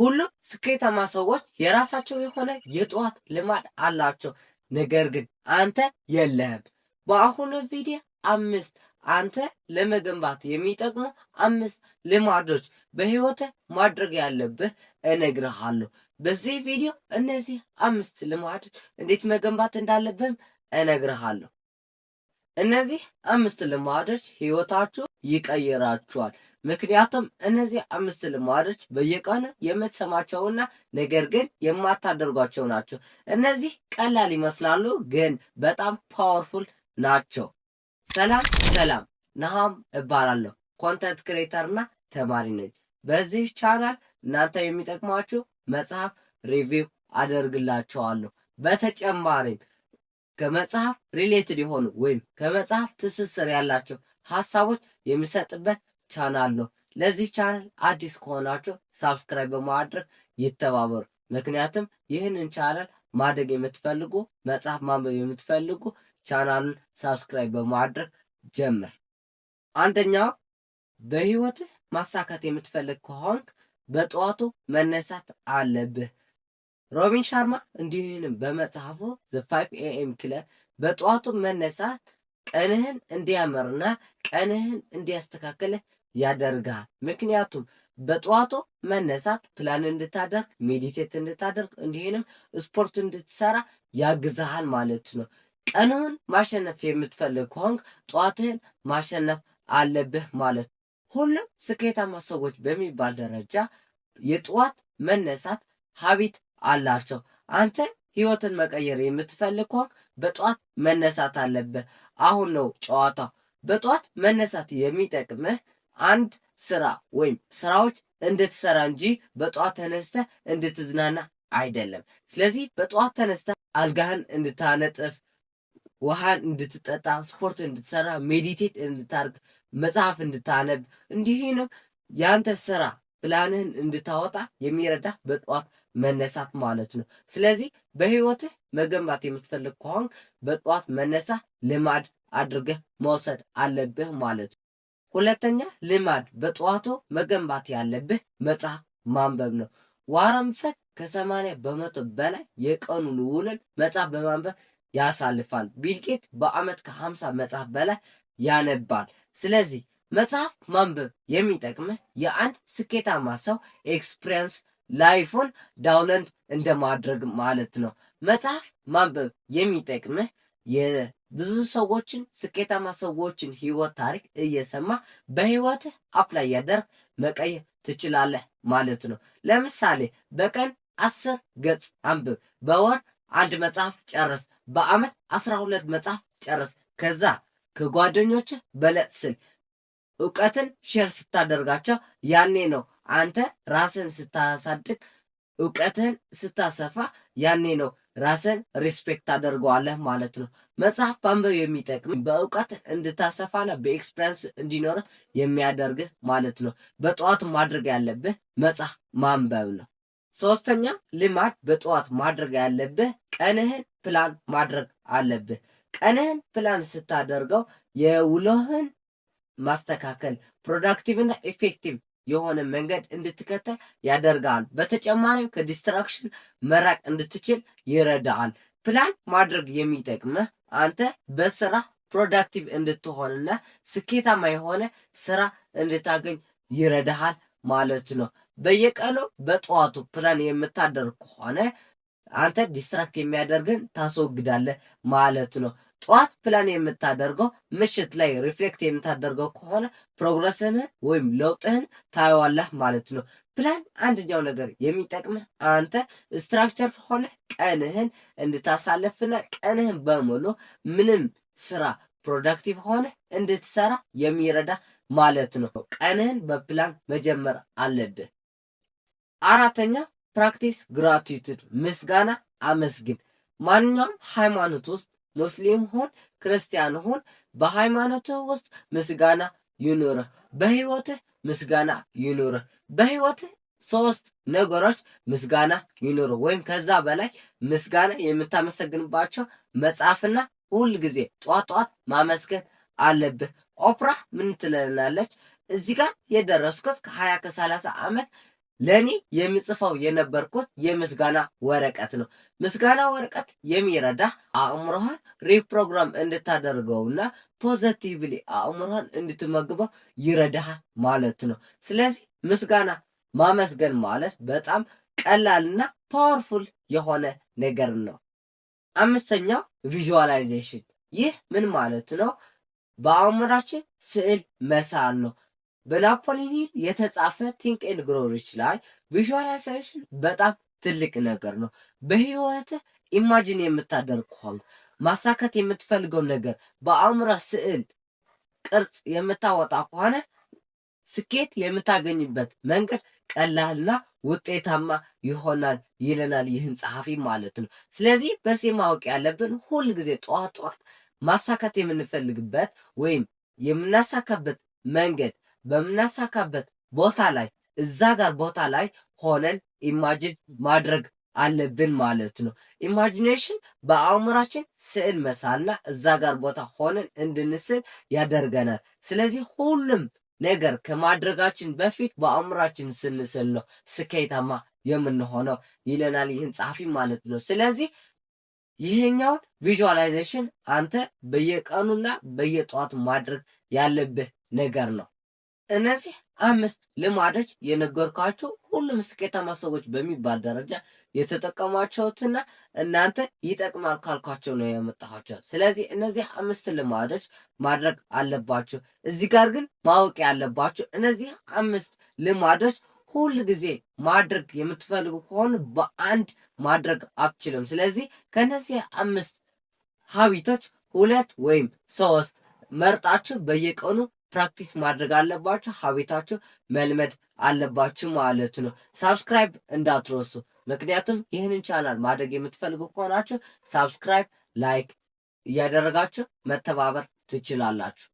ሁሉም ስኬታማ ሰዎች የራሳቸው የሆነ የጠዋት ልማድ አላቸው። ነገር ግን አንተ የለህም። በአሁኑ ቪዲዮ 5 አንተ ለመገንባት የሚጠቅሙ 5 ልማዶች በህይወትህ ማድረግ ያለብህ እነግርሃለሁ። በዚህ ቪዲዮ እነዚህ 5 ልማዶች እንዴት መገንባት እንዳለብህም እነግርሃለሁ። እነዚህ 5 ልማዶች ህይወታችሁ ይቀይራችኋል። ምክንያቱም እነዚህ 5 ልማዶች በየቀኑ የምትሰማቸውና ነገር ግን የማታደርጓቸው ናቸው። እነዚህ ቀላል ይመስላሉ፣ ግን በጣም ፓወርፉል ናቸው። ሰላም፣ ነሃም እባላለሁ። ኮንተንት ክሬተርና ተማሪ ነኝ። በዚህ ቻናል እናንተ የሚጠቅሟችሁ መጽሐፍ ሪቪው አደርግላችኋለሁ። በተጨማሪም ከመጽሐፍ ሪሌትድ የሆኑ ወይም ከመጽሐፍ ትስስር ያላቸው ሐሳቦች የሚሰጥበት ቻናል ነው። ለዚህ ቻናል አዲስ ከሆናችሁ ሳብስክራይብ በማድረግ ይተባበሩ። ምክንያቱም ይህንን ቻናል ማደግ የምትፈልጉ መጽሐፍ ማንበብ የምትፈልጉ ቻናሉን ሳብስክራይብ በማድረግ ጀምር። አንደኛው በህይወትህ ማሳካት የምትፈልግ ከሆንክ በጠዋቱ መነሳት አለብህ። ሮቢን ሻርማ እንዲህንም በመጽሐፉ ዘ 5 AM ክለብ በጠዋቱ መነሳት ቀንህን እንዲያመርና ቀንህን እንዲያስተካክልህ ያደርጋል። ምክንያቱም በጠዋቱ መነሳት ፕላን እንድታደርግ፣ ሜዲቴት እንድታደርግ እንዲህንም ስፖርት እንድትሰራ ያግዝሃል ማለት ነው። ቀንህን ማሸነፍ የምትፈልግ ከሆንክ ጠዋትህን ማሸነፍ አለብህ ማለት ነው። ሁሉም ስኬታማ ሰዎች በሚባል ደረጃ የጠዋት መነሳት ሀቢት አላቸው። አንተ ህይወትን መቀየር የምትፈልግ ከሆንክ በጠዋት መነሳት አለብህ። አሁን ነው ጨዋታው። በጠዋት መነሳት የሚጠቅምህ አንድ ስራ ወይም ስራዎች እንድትሰራ እንጂ በጠዋት ተነስተህ እንድትዝናና አይደለም። ስለዚህ በጠዋት ተነስተህ አልጋህን እንድታነጥፍ፣ ውሃን እንድትጠጣ፣ ስፖርት እንድትሰራ፣ ሜዲቴት እንድታርግ፣ መጽሐፍ እንድታነብ እንዲህ ነው ያንተ ስራ ፕላንህን እንድታወጣ የሚረዳ በጠዋት መነሳት ማለት ነው። ስለዚህ በህይወትህ መገንባት የምትፈልግ ከሆን በጠዋት መነሳት ልማድ አድርገህ መውሰድ አለብህ ማለት ነው። ሁለተኛ ልማድ በጠዋቱ መገንባት ያለብህ መጽሐፍ ማንበብ ነው። ዋረን በፈት ከ80% በላይ የቀኑን ውልን መጽሐፍ በማንበብ ያሳልፋል። ቢል ጌት በአመት ከ50 መጽሐፍ በላይ ያነባል። ስለዚህ መጽሐፍ ማንበብ የሚጠቅምህ የአንድ ስኬታማ ሰው ኤክስፒሪየንስ ላይፉን ዳውንሎድ እንደማድረግ ማለት ነው። መጽሐፍ ማንበብ የሚጠቅምህ የብዙ ሰዎችን ስኬታማ ሰዎችን ህይወት ታሪክ እየሰማ በህይወትህ አፕላይ ያደርግ መቀየር ትችላለህ ማለት ነው። ለምሳሌ በቀን 10 ገጽ አንብብ፣ በወር 1 መጽሐፍ ጨርስ፣ በአመት 12 መጽሐፍ ጨርስ። ከዛ ከጓደኞችህ በለጥ ስል እውቀትን ሼር ስታደርጋቸው ያኔ ነው አንተ ራስን ስታሳድግ፣ እውቀትን ስታሰፋ ያኔ ነው ራስን ሪስፔክት ታደርገዋለህ ማለት ነው። መጽሐፍ ማንበብ የሚጠቅም በእውቀት እንድታሰፋና በኤክስፒሪየንስ እንዲኖርህ የሚያደርግህ ማለት ነው። በጠዋት ማድረግ ያለብህ መጽሐፍ ማንበብ ነው። ሶስተኛ ልማድ በጠዋት ማድረግ ያለብህ ቀንህን ፕላን ማድረግ አለብህ። ቀንህን ፕላን ስታደርገው የውሎህን ማስተካከል ፕሮዳክቲቭና ኢፌክቲቭ የሆነ መንገድ እንድትከተል ያደርጋል። በተጨማሪም ከዲስትራክሽን መራቅ እንድትችል ይረዳል። ፕላን ማድረግ የሚጠቅምህ አንተ በስራ ፕሮዳክቲቭ እንድትሆንና ስኬታማ የሆነ ስራ እንድታገኝ ይረዳሃል ማለት ነው። በየቀኑ በጠዋቱ ፕላን የምታደርግ ከሆነ አንተ ዲስትራክት የሚያደርግን ታስወግዳለህ ማለት ነው። ጠዋት ፕላን የምታደርገው ምሽት ላይ ሪፍሌክት የምታደርገው ከሆነ ፕሮግረስህን ወይም ለውጥህን ታየዋለህ ማለት ነው። ፕላን አንደኛው ነገር የሚጠቅምህ አንተ ስትራክቸር ሆነ ቀንህን እንድታሳልፍና ቀንህን በሙሉ ምንም ስራ ፕሮዳክቲቭ ሆነ እንድትሰራ የሚረዳ ማለት ነው። ቀንህን በፕላን መጀመር አለብህ። አራተኛ ፕራክቲስ ግራቲቱድ፣ ምስጋና አመስግን። ማንኛውም ሃይማኖት ውስጥ ሙስሊም ሁን ክርስቲያን ሁን በሃይማኖትህ ውስጥ ምስጋና ይኑርህ፣ በህይወትህ ምስጋና ይኑርህ። በህይወትህ 3 ነገሮች ምስጋና ይኑርህ ወይም ከዛ በላይ ምስጋና የምታመሰግንባቸው መጽሐፍና ሁል ጊዜ ጧት ማመስገን አለብህ። ኦፕራ ምን ትለናለች? እዚህ ጋር የደረስኩት ከ20 ከ30 ዓመት ለኔ የምጽፈው የነበርኩት የምስጋና ወረቀት ነው። ምስጋና ወረቀት የሚረዳህ አእምሮህን ሪፕሮግራም እንድታደርገውና ፖዘቲቭሊ አእምሮህን እንድትመግበው ይረዳህ ማለት ነው። ስለዚህ ምስጋና ማመስገን ማለት በጣም ቀላልና ፓወርፉል የሆነ ነገር ነው። አምስተኛው ቪዥዋላይዜሽን። ይህ ምን ማለት ነው? በአእምሯችን ስዕል መሳል ነው። በናፖሊን ሂል የተጻፈ ቲንክ ኤንድ ግሮው ሪች ላይ ቪዥዋላይዜሽን በጣም ትልቅ ነገር ነው። በህይወትህ ኢማጂን የምታደርግ ከሆነ ማሳካት የምትፈልገው ነገር በአእምሮ ስዕል ቅርጽ የምታወጣ ከሆነ ስኬት የምታገኝበት መንገድ ቀላልና ውጤታማ ይሆናል ይለናል ይህን ጸሐፊ ማለት ነው። ስለዚህ በዚህ ማወቅ ያለብን ሁል ጊዜ ጠዋት ጠዋት ማሳካት የምንፈልግበት ወይም የምናሳካበት መንገድ በምናሳካበት ቦታ ላይ እዛ ጋር ቦታ ላይ ሆነን ኢማጂን ማድረግ አለብን ማለት ነው። ኢማጂኔሽን በአእምሯችን ስዕል መሳልና እዛ ጋር ቦታ ሆነን እንድንስል ያደርገናል። ስለዚህ ሁሉም ነገር ከማድረጋችን በፊት በአእምሯችን ስንስል ነው ስኬታማ የምንሆነው ይለናል ይህን ጸሐፊ ማለት ነው። ስለዚህ ይሄኛውን ቪዥዋላይዜሽን አንተ በየቀኑና በየጠዋቱ ማድረግ ያለብህ ነገር ነው። እነዚህ 5 ልማዶች የነገርኳችሁ ሁሉም ስኬታማ ሰዎች በሚባል ደረጃ የተጠቀሟቸውትና እናንተ ይጠቅማል ካልኳቸው ነው ያመጣኋቸው። ስለዚህ እነዚህ 5 ልማዶች ማድረግ አለባችሁ። እዚህ ጋር ግን ማወቅ ያለባችሁ እነዚህ 5 ልማዶች ሁል ጊዜ ማድረግ የምትፈልጉ ከሆነ በአንድ ማድረግ አትችልም። ስለዚህ ከነዚህ 5 ሀቢቶች 2 ወይም 3 መርጣችሁ በየቀኑ ፕራክቲስ ማድረግ አለባችሁ። ሀቢታችሁ መልመድ አለባችሁ ማለት ነው። ሳብስክራይብ እንዳትረሱ። ምክንያቱም ይህንን ቻናል ማድረግ የምትፈልጉ ከሆናችሁ ሳብስክራይብ፣ ላይክ እያደረጋችሁ መተባበር ትችላላችሁ።